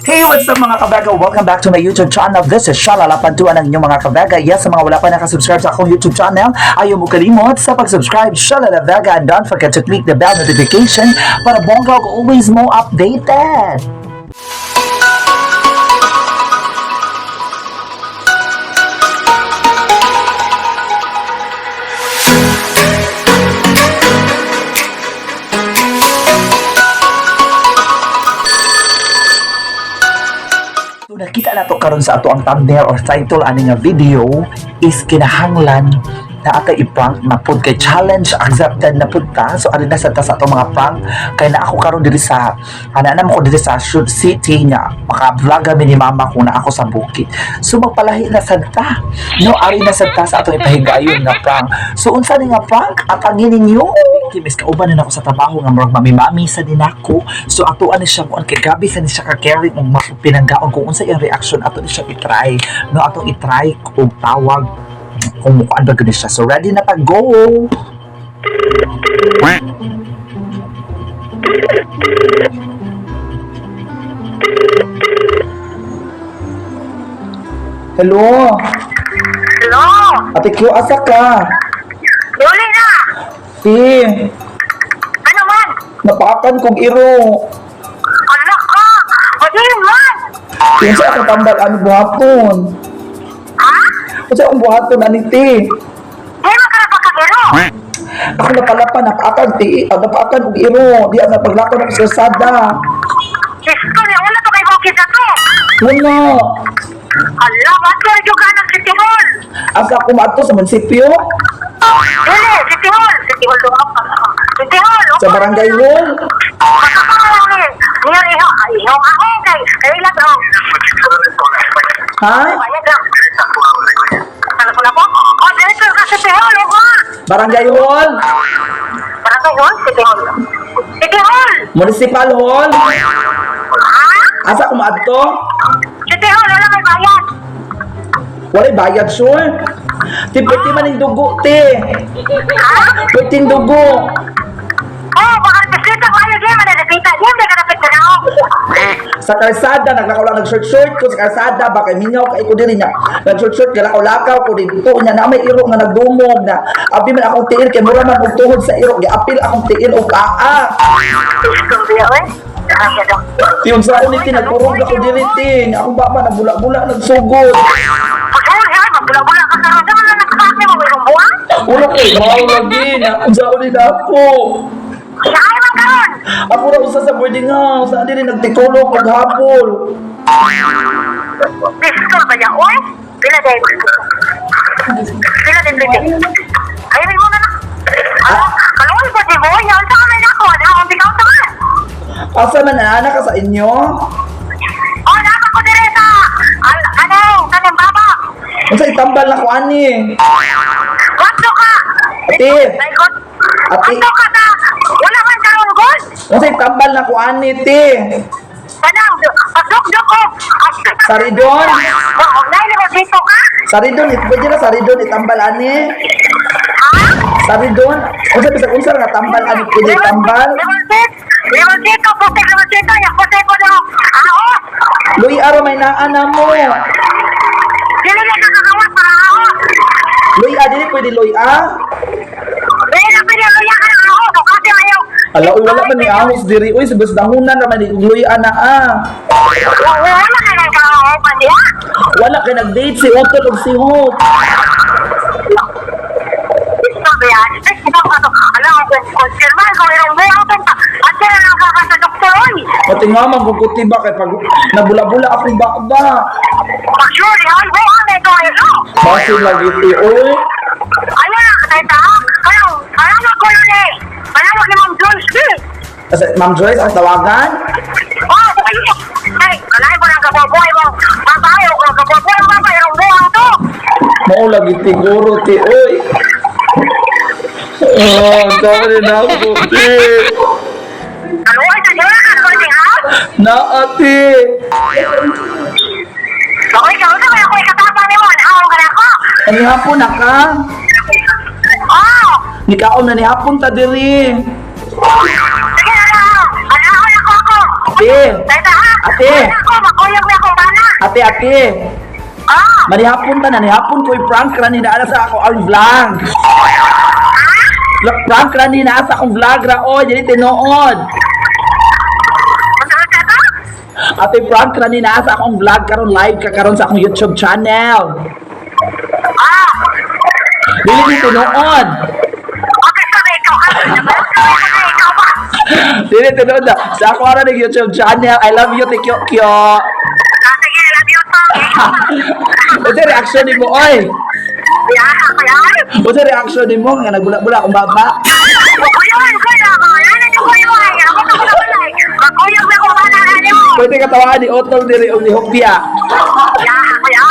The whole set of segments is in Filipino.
Hey, what's up mga kabaga? Welcome back to my YouTube channel. This is Shalala Pantuan ng inyong mga kabaga. Yes, sa mga wala pa nakasubscribe sa akong YouTube channel, ayaw mo kalimot sa pag-subscribe, Shalala Vega, and don't forget to click the bell notification para bongga ko always mo updated. Nakita na to karon sa ato ang thumbnail or title ani nga video is kinahanglan na ata i-prank na pud kay challenge accepted na pud ta. So ari na sa ato mga prank kay na ako karon diri sa ananam ko diri sa Shoot City nga maka-vlog mi ni mama ko na ako sa bukid. So magpalahi na sad ta. No, ari na sad ta sa atong ipahigayon nga prank. So unsa ni nga prank atangin ninyo? Timis kauban na ako sa trabaho nga murag mami-mami sa din ako. So ato ani siya mo kay gabi sa ni siya ka carry mong pinanggaon kung unsa yung reaction ato ni siya i-try. No, ato i-try kung tawag kung mukaan ba gani siya. So ready na pa, go! Hello? Hello? Ate Q, asa ka? Duli na! Ano man? Napakan kong iro. Anak ka! Madilim man! Yan sa akong tambal, ano buhaton? Ha? Kasi akong buhaton, aniti. Di man ka na pagkagiro? Ako napalapan, napakan kong iro. Di ang napaglakon ako sa sada. Isko niya, wala to kay Bukid na to! Wala. Ala, ba't ka nagyoga ng City Hall? Asa ako maato sa munisipyo? Dili, City Hall! City Hall doon ako. City Hall! Sa barangay hall? Makakamalang ni. Niya ihong ahong kay ilang ahong. Ha? Bayad lang. Telepon ako? O, dito ka City Hall, iba! Barangay hall? Barangay Hall? City Hall. City Hall! Municipal hall? Ha? Asa ako maato? City Hall, wala may bayad. Walay bayad, sure? Ti, pwede man yung dugo, te. Ha? Pwede yung dugo. Oh, baka bisita ko ayaw din, mananapita. Di ba ka napit na ako? Sa karsada, naglakaw lang nag-short-short ko sa karsada, baka minyaw ka ko din niya. Nag-short-short, galakaw-lakaw ko din. Ito niya na may iro nga nagdumog na. Abi man akong tiil, kay mura man og tuhod sa iro. Giapil akong tiil o paa. Gusto ko eh. Yung sa ulit, nagpurog ako din tin. Ako ba ba, nagbula-bula, nagsugod. Pagkawal yan, magbula-bula ka karoon. Saan mo na nakapake mo, mayroong buwan? Wala ko, mahal lagi na. Ang sa ulit ako. Saan man karoon? Ako na usa sa boarding house. Saan din nagtitulog maghapon. Gusto ba niya, oy? Pila din. Pila din, pila din. Ayaw mo na na. Ano? Kalungin ko, di mo? Yan, saan may nako? Ano, ang bitaw naman. Asa man anak ka sa inyo? Oh, dapat ko dire sa... kanang baba. Kung sa itambal na ko ani. Kotso ka. Ate. Ate. Kotso ka na. Wala man karoon, God. Kung sa itambal na ko ani, te. Kanang, pasok-dok ko. Saridon? Oo, nailabas dito ka? Saridon, pwede na saridon itambal ani. Ha? Saridon? Kung sa bisag unsar nga tambal ani pwede tambal. Limon dito, putik limon dito. Yung putik ko na. Ahos. Luy aro may naana mo. Dili na kakawat para ahos. Luy dili pwede luy Dili na piniluya ka ng ahos. O kasi ayaw. Ala uy wala man ni ahos diri uy sa dahunan naman ni luy ana Wala ka ng kahahos pa diya. Wala kay nag-date si Otto ug si Hope. Sabi yan. Alam mo, konfirman ko mayroong buhay ka. At yan ang kaka sa doktor, oy. Pati nga maguguti ba kay pag nabula-bula akong bakba. Actually, ay buhay na ito ay ito. Basi lagi ti oy. Ayan, katayta. Alam ko yun eh. Alam mo ni Ma'am Joyce eh. Kasi Ma'am Joyce ang tawagan. Oh, ayun. Ay, kalahin ko ng kababoy mo. Babae, o kababoy mo ba? Yung buhay to. Mao lagi ti guro ti oy. Sorry na ako ti. Ano ay sa diyan? Ano ay tinghan? Na ate. Okay, ikaw na kaya ko ikatapang ni mo. Nakawang ka na ako. Ani hapon na ka. Oh, Nikaon na ni hapon ta diri. sige na lang. Ano ako. Ate! Tayta ha? Ate! Ako, makuyog na akong bana. Ate. Ah, Manihapon ta na, nihapon ko i-prank ra ni na sa ako ang vlog. Prank ra ni na sa akong vlog ra o, dili tinuod. masakit ka to? Ate, prank ra ni na sa akong vlog karon live ka karon sa akong YouTube channel. Ah, Dili ni tinuod. okay, sorry, ikaw ka. Ikaw ba? Dili tinuod na. Sa ako ra ng YouTube channel. I love you, Tikyo Kyo. Ah, sige, love you to. Ito reaction ni mo, oy. Yeah, kaya? Ito reaction ni mo nga nagbula-bula akong baba. Makuyog, kuya. Yan ang makuyog. Ako na kulay. Makuyog na akong bana na mo. Pwede ka tawaan ni Otol diri o ni Hopia. Yeah, kaya?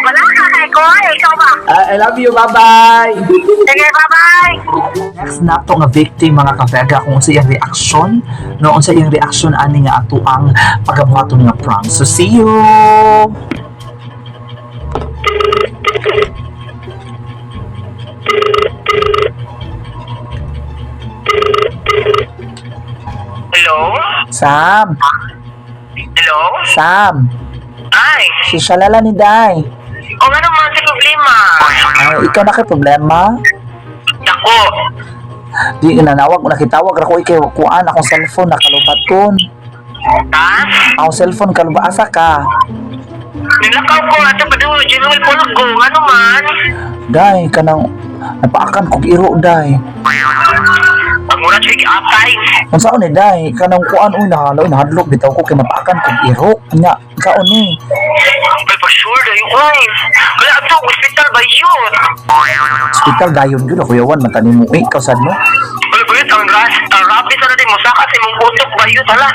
Wala ka kay Koy. Ikaw ba? I love you, bye-bye. Sige, bye-bye. Next na to nga victim mga kavega kung sa iyang reaction noon sa iyang reaction ani nga ato ang pagabuhaton nga prank. So see you. Hello? Sam, Hello? Sam. Ay, Si Shalala ni Day. o nga naman si problema. Ay, ikaw na kay problema? Dako. Di nanawag mo nakitawag ra ko ikay kuan akong cellphone nakalubat kon. Ha? Akong cellphone kalubat asa ka. Nilakaw ko ato pa doon. General Polog ko. Ano man? Day kanang napaakan kog iro day. Pagmura siya atay. Unsaon ni Day kanang kuan uy nahadlok bitaw ko kay napaakan kog iro. Nya, unsaon ni? Ay, for sure dayo. Ay, wala ato. Hospital ba yun? Hospital dayon gyud ako yawan man tanim mo ikaw sad no. Wala ba yun? Ang rapi sa natin mo. Saka sa imong utok ba yun? Hala,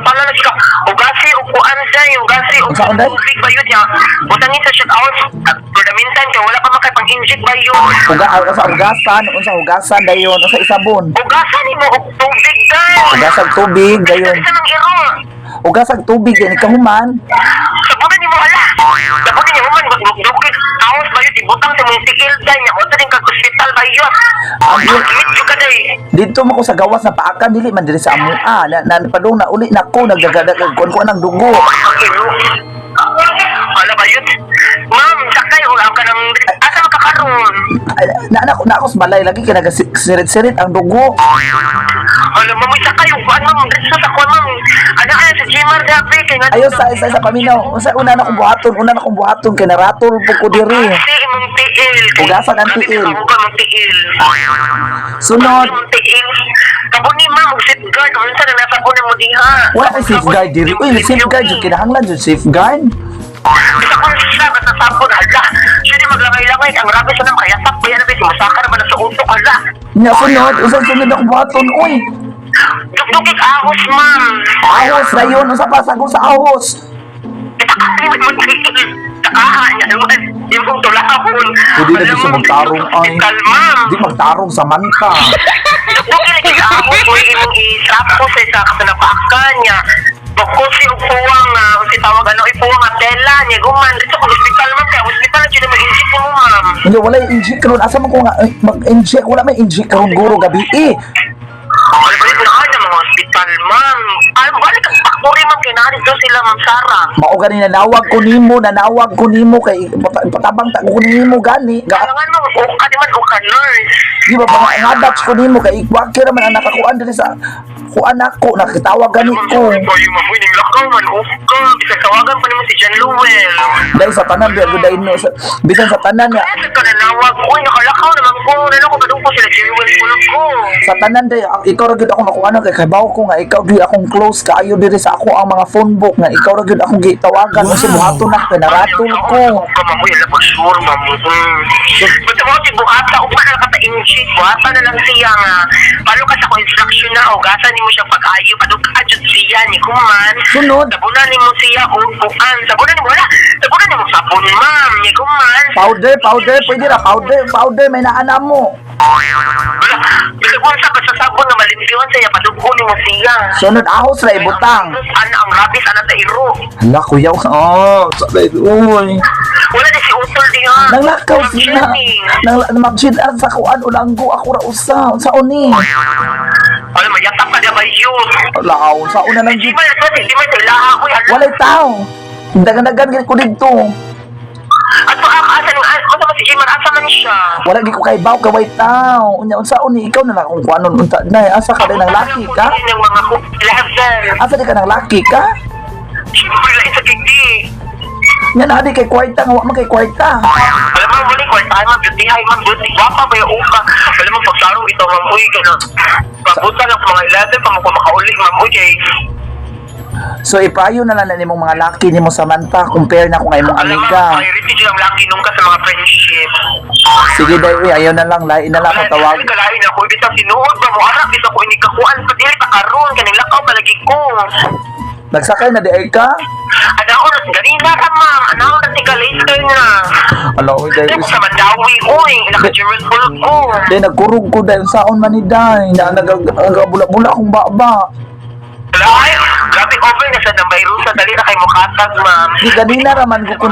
pala na siya. Ugasi, upuan day. Ugasi, Unsaon, Day? tubig ba yun? Butangin sa shut out. For the meantime, kaya wala ka makapang-inject ba yun? Unsa hugasan dayon unsa isabon. Ugasan ni mo og tubig day. Hugasag tubig dayon. Isa ng iro. Hugasag tubig din kahuman. Sabunan ni mo ala. Sabunan ni mo man magdugdugig. Aos ba yun? Ibutang sa mong sigil day. Nya, wala din kag-hospital ba yun? Medyo ka day. Dito mo ko sa gawas na paakan dili man diri sa amua na padung na uli nako nagdagadag kon ko ng dugo. Wala ba yun? Ma'am, sakay, wala ka ng... Asa makakaroon? Ay, na ako sa balay lagi kay nagasirit-sirit ang dugo. Alam mo, may sakay, upuan, ma'am. Dito sa kuwan, ma'am. Anak ka sa Gmar Dabi. Ayo sa paminaw. Unsa una na kong buhaton kay naratol pud ko diri. Kasi imong tiil. Ugasan ang tiil. Ugasan mong tiil. Sunod, Imong tiil. Kabo ni ma'am, og safeguard. Unsa na nasa po mo diha? wala kay safeguard diri. Uy, safeguard jud kinahanglan jud safeguard. Bisa ko siya, basta sabon, hala. Siya di maglangay-langay. Ang rabi sa nang kayasak. Kaya na ba, masakar ba na sa utok, hala. Nya sunod, sunod akong buhaton. Uy, Dugdugig ahos, ma'am. ahos na yun. Unsa pa sagol sa ahos? Takahan mo tiil. Takahan niya naman. Yung tulahon. Pwede na di siya magtarong ay. Ma'am. Di magtarong sa manta. Dugdugig ahos. May imong isap ko sa isa kasanapakan niya. Bukod si upuwang, si tawag ipuwang at tela niya. Guman, dito ko hospital, ma'am. Kaya hospital na siya na mag-inject mo, ma'am. Hindi, wala yung inject karon. Asa mo ko nga mag-inject? Wala may inject karon guro gabi eh. Wala ba yung naan ng mga hospital, ma'am? Alam, wala kang pakuri, ma'am. Kinarin daw sila, ma'am Sarah. Mao gani nanawag ko nimo kay patabang ta ko nimo gani. Kailangan mo, ka naman, ka nurse. Di ba nga batch ko nimo kay wakir man anak ako diri sa kuan ako nakitawag gani ko. Kayo, ma'am, wining lakaw, man. Ka, bisa tawagan pa naman si John Lowell. Dahil sa tanan dahil no bisan sa tanan niya Kaya ka nanawag, uy, nakalakaw naman ko. Nano ko, badong ko sila John Lowell tulog ko. sa tanan day ikaw ra gyud ako makuano kay kabaw ko nga ikaw di akong close kaayo diri sa ako ang mga phone book nga ikaw ra gyud akong gitawagan kasi buhaton na kay naratol ko. Ka, ma'am, uy, ala, sure, ma'am. Basta mo, si Buhata, upa na kata-inject. Buhata na lang siya nga. Palo ka sa instruction na, ugasan ni mo siya pag-ayo. Padong ka, jud siya, ni Kuman. Sunod, Sabunan ni mo siya, upuan. Sabunan ni mo, wala. Sabunan ni mo sabon, ma'am, ni Kuman. powder, pwede ra powder may naana mo. Wala. Bisa kung sa sabon na malimpiwan siya, padugo ni mo siya. Sunod ahos ra ibutang. Ana ang rabis, ana sa iro. Hala kuya, sabay uy. Wala na si Utol diha. Nanglakaw sila. Nang magsin sa kuan ulanggo ako ra usa. Unsa oni? Ano, mayatap ka na ba yun? Lao, sa una lang Hindi gid. man ito, hindi man ito ilaha ko. Walay tao. Dagan-dagan gid ko dito. At so, asa man si Jimar, asa man siya? Wala gid ko kay baw kaway tao. Unya unsaon ni ikaw na lang kung kuanon unta nay. Asa ka din ng laki ka? Ng mga level. Asa di ka ng laki ka? Siyempre lang sa gigdi. Yan adi kay kwarta nga wa man kay kwarta. Alam mo, muli ko, tayo man, beauty, hi, man, beauty. Wapa ba yung upa? Alam mo, pagsarong ito, ma'am, uy, gano'n. Pabuta lang sa mga 11, pa mo ko makauli, ma'am, uy, kay. So ipayo na lang na nimong mga laki nimo Samantha compare na ko nga imong Alam mo, amiga. priority lang laki nung ka sa mga friendship. Sige dai uy, ayaw na lang lain na lang ako tawag. Kaya kalain ako, ibitang sinuod ba mo, anak, bisa ko inikakuan, padili pa karon, kaning lakaw palagi ko. Nagsakay na di ay ka? Ano ko, ganina ka, ma'am. Ano ko, tiga later na. Ala uy dai. Hindi ko sa Mandawi, uy. Naka-Jerome Bulog ko. Dai nagkurog ko dai unsaon man ni dai. Na nagabula akong baba. Wala, ay, grabe over na sa Dambayrusa. Dali na kay Mukatag, ma'am. Di ganina raman ko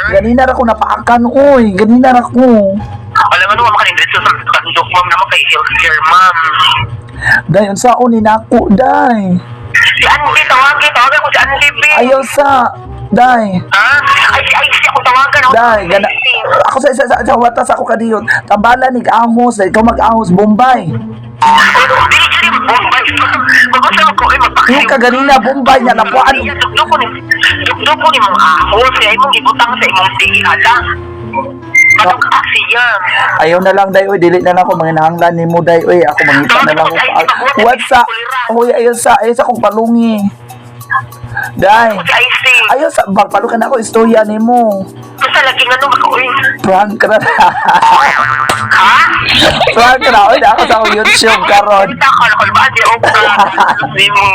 ganina ra ko napaakan uy, ganina ra ko. Alam mo naman makalindrit sa kandok, ma'am, naman kay healthcare, ma'am. Dai unsaon ni nako dai. Si Andy, tawagan ko si Andy, B. Ayaw sa dai. Ha? Ay, si ako tawagan ako. Dai, gana. Ako sa watas ako kadiyot. Tambalan ni Amos, ikaw mag-ahos Bombay. Dili siya yung Bombay. Mag-usap ako, magpakasiw. Yung kaganina Bombay niya nakuan. Dugdo ko ni mga ahos. Kaya imong ibutang sa imong hala. Anong kasi yan? Ayaw na lang dai oy, dili na lang ako manginahanglan nimo dai oy, ako mangita na lang ko. What's up? Hoy, ayaw sa kong palungi. Dai. Si IC. Ayaw sa magpalukan ako istorya nimo. Basta laging ano maka-uwi. Prank ka na. Ha? Prank ka na oy, ako sa akong YouTube karon. Kita ka, nakalbaan di ako Sabi mo.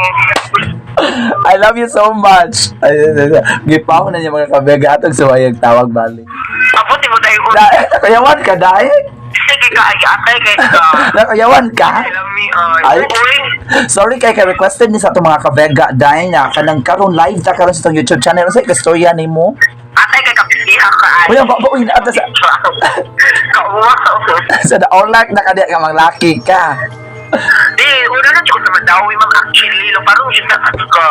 I love you so much. Gipaw na niya mga kabega atong suwayag tawag balik. Abuti mo tayo. Dai, kayawan ka dai? Sige ka, ay atay kay ka. Nakayawan ka? Alam me, Ay. uy. Sorry kay ka-requested ni sa itong mga kabega dahil nga kanang karon live ta karon sa itong YouTube channel. Ano sa ikastorya ni mo? Atay kay kapisiha ka ay. Uy, ang babawin na ata sa Kauwa. sa daolak na kadi ka mga laki ka. Di, una na siya ko sa Mandawi, ma'am, actually. Lo, parang siya na ka.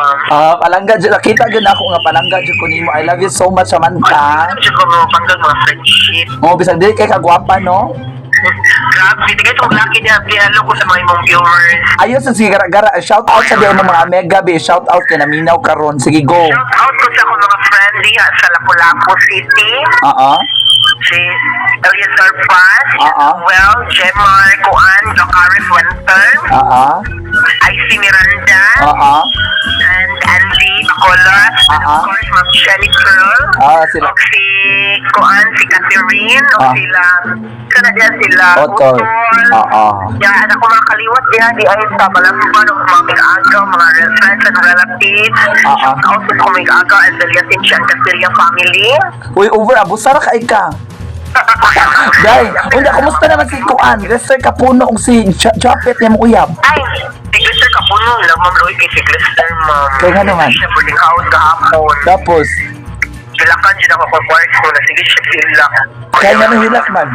Palangga dyan. Nakita dyan ako nga palangga dyan ko nimo. I love you so much, Samantha. Ano siya ko mga panggang mga friendship. Oh, bisag dili kay kagwapa, no? Grabe, tigay itong laki niya. Pinalo ko sa mga imong viewers. Ayos sa sige gara-gara. Shout out sa diyan mga mega be. Shout out kay naminaw karon. Sige, go. Shout out ko sa akong mga friend diha sa Lapu-Lapu City. Oo. Si Eliezer Paz. Well, Jemar Kuan, Jocaris Winter. Oo. IC Miranda. Oo. And Andy Bacolas. And of course, Ma'am Shelly Curl. Sila. O si Kuan, si Catherine. O sila. Sana diyan sila. Otol. Oo. Yan, ako mga kaliwat diha di ay sa Balamban o mga mag-agaw, mga friends and relatives. Also sa mga agaw and the Liasincha and Castilla family. Uy, over. Abusara ka ka. Dai, unya kumusta naman si Kuan? Lester Kapuno ug si Japet niya mo uyab. Ay, si Glister Kapuno lang, Ma'am Loy, kay si Glister, Ma'am. Kaya nga naman. Siya boarding house kahapon. Tapos, Silakan dyan ako for quartz ko na sige siya sila. kaya nga nang hilak man.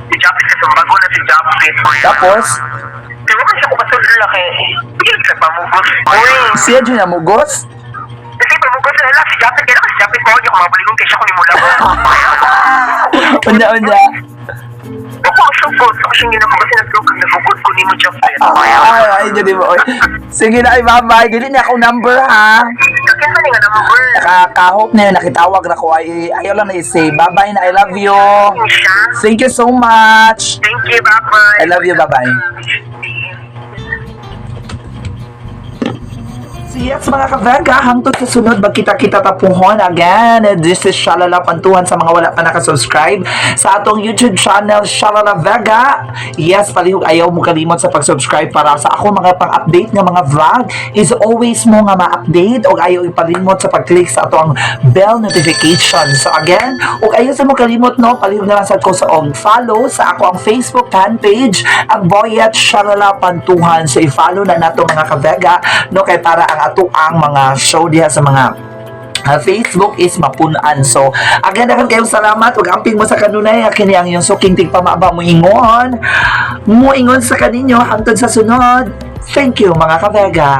Si Japet sa sumbago na si Japet. Tapos, Pero kasi ako pasulod lang eh. Bigyan sa pamugos. Uy, siya dyan na mugos? kasi pamugos na lang si Japet. Kaya si Japet mo, yung mabaligong kaya siya ko ni mula. Unya. Ako, sugod. Ako siyang ginagawa kasi nagsugod ko ni mo, Japet. Ay, dyan mo. Sige na, ay bye-bye. Dili niya akong number, ha? Kaya ka nga number. Nakakahop na yun, nakitawag na ko. Ay, ayaw lang na i-say. Bye-bye na, I love you. Siya. Thank you so much. Thank you, bye-bye. I love you, bye-bye. So yes, mga kavega, hangtod sa sunod, magkita-kita tapuhon again. This is Shalala Pantuhan sa mga wala pa nakasubscribe sa atong YouTube channel, Shalala Vega. Yes, palihog ayaw mo kalimot sa pag-subscribe para sa ako mga pang-update ng mga vlog is always mo nga ma-update o ayaw ipalimot sa pag-click sa atong bell notification. So again, o ayaw sa mo kalimot, no, palihog na lang sa ko sa follow sa ako ang Facebook fan page, ang Boyet Shalala Pantuhan. So i-follow na nato mga kavega, no, kay para ang ato ang mga show diha sa mga Facebook is mapunan. So, again, dagan kayong salamat. Huwag amping mo sa kanunay. Kini ang yung suking tigpamaba mo ingon. Mo ingon sa kaninyo. Hangtod sa sunod. Thank you mga kabega.